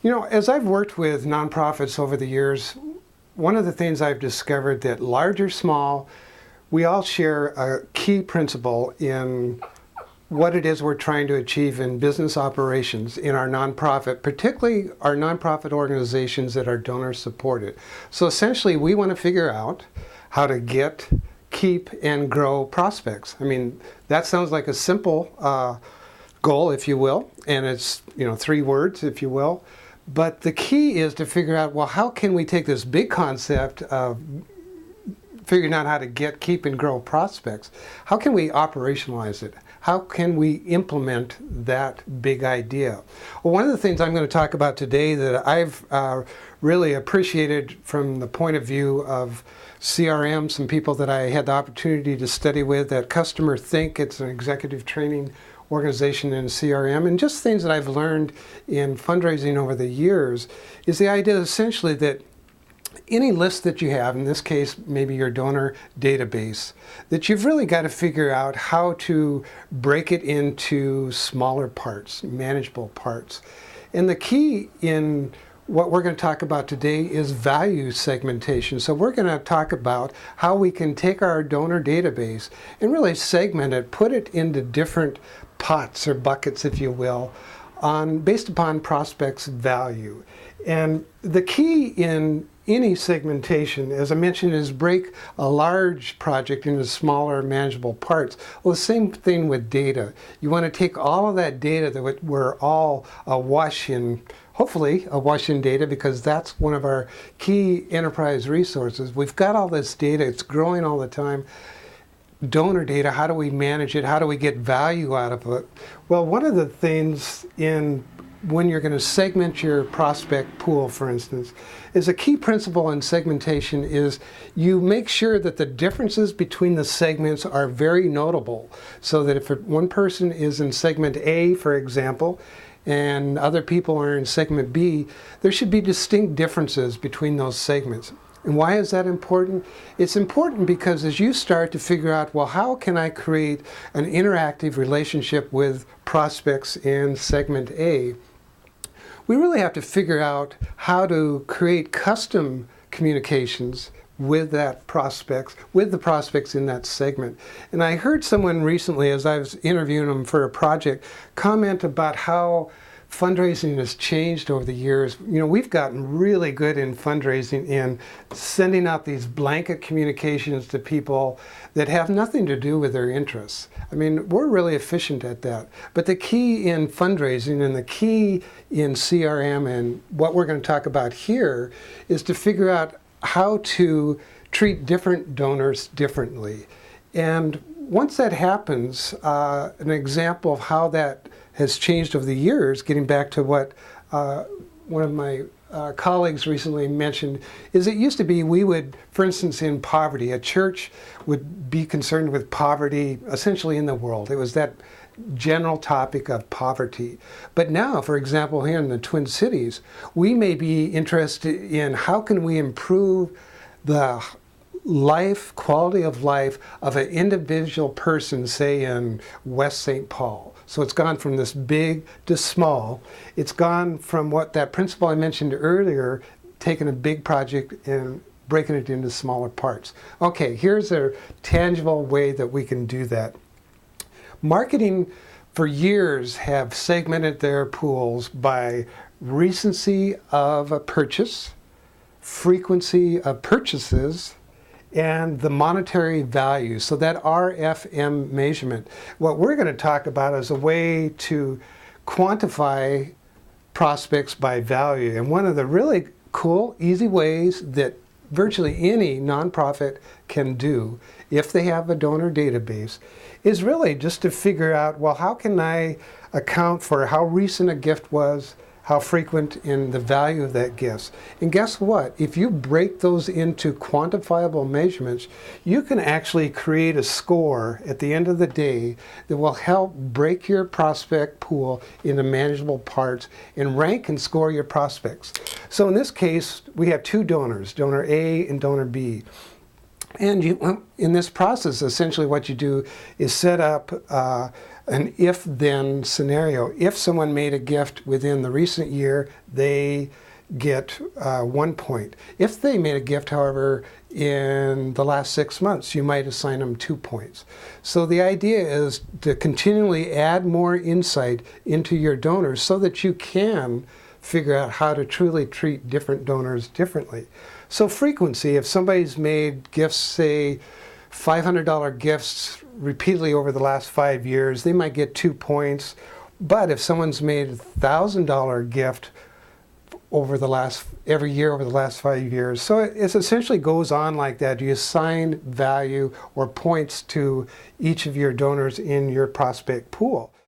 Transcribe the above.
You know, as I've worked with nonprofits over the years, one of the things I've discovered that large or small, we all share a key principle in what it is we're trying to achieve in business operations in our nonprofit, particularly our nonprofit organizations that are donor supported. So essentially, we want to figure out how to get, keep, and grow prospects. I mean, that sounds like a simple goal, if you will, and it's, 3 words, if you will. But the key is to figure out, well, how can we take this big concept of figuring out how to get, keep, and grow prospects? How can we operationalize it? How can we implement that big idea? Well, one of the things I'm going to talk about today that I've really appreciated from the point of view of CRM, some people that I had the opportunity to study with at Customer Think, it's an executive training organization in CRM, and just things that I've learned in fundraising over the years, is the idea essentially that any list that you have, in this case maybe your donor database, that you've really got to figure out how to break it into smaller parts, manageable parts. And the key in what we're going to talk about today is value segmentation. So we're going to talk about how we can take our donor database and really segment it, put it into different pots or buckets, if you will, based upon prospects' value. And the key in any segmentation, as I mentioned, is break a large project into smaller manageable parts. Well, the same thing with data. You want to take all of that data that we're all awash in, hopefully awash in data, because that's one of our key enterprise resources. We've got all this data, it's growing all the time. Donor data, how do we manage it? How do we get value out of it? Well, one of the things when you're going to segment your prospect pool, for instance, is a key principle in segmentation is you make sure that the differences between the segments are very notable. So that if one person is in segment A, for example, and other people are in segment B, there should be distinct differences between those segments. And why is that important? It's important because as you start to figure out, well, how can I create an interactive relationship with prospects in segment A, we really have to figure out how to create custom communications with the prospects in that segment. And I heard someone recently, as I was interviewing them for a project, comment about how fundraising has changed over the years. We've gotten really good in fundraising in sending out these blanket communications to people that have nothing to do with their interests. I mean, we're really efficient at that. But the key in fundraising and the key in CRM and what we're going to talk about here is to figure out how to treat different donors differently. And once that happens, an example of how that has changed over the years, getting back to what one of my colleagues recently mentioned, is it used to be we would, for instance, in poverty, a church would be concerned with poverty essentially in the world. It was that general topic of poverty. But now, for example, here in the Twin Cities, we may be interested in how can we improve the quality of life of an individual person, say in West St. Paul. So it's gone from this big to small. It's gone from what that principle I mentioned earlier, taking a big project and breaking it into smaller parts. Okay, here's a tangible way that we can do that. Marketing for years have segmented their pools by recency of a purchase, frequency of purchases, and the monetary value, so that RFM measurement. What we're going to talk about is a way to quantify prospects by value. And one of the really cool, easy ways that virtually any nonprofit can do if they have a donor database is really just to figure out, well, how can I account for how recent a gift was, how frequent, in the value of that gift. And guess what? If you break those into quantifiable measurements, you can actually create a score at the end of the day that will help break your prospect pool into manageable parts and rank and score your prospects. So in this case, we have 2 donors, donor A and donor B. And in this process, essentially what you do is set up an if-then scenario. If someone made a gift within the recent year, they get 1 point. If they made a gift, however, in the last 6 months, you might assign them 2 points. So the idea is to continually add more insight into your donors so that you can figure out how to truly treat different donors differently. So frequency, if somebody's made gifts, say $500 gifts repeatedly over the last 5 years, they might get 2 points. But if someone's made a $1,000 gift every year over the last 5 years. So it essentially goes on like that. You assign value or points to each of your donors in your prospect pool.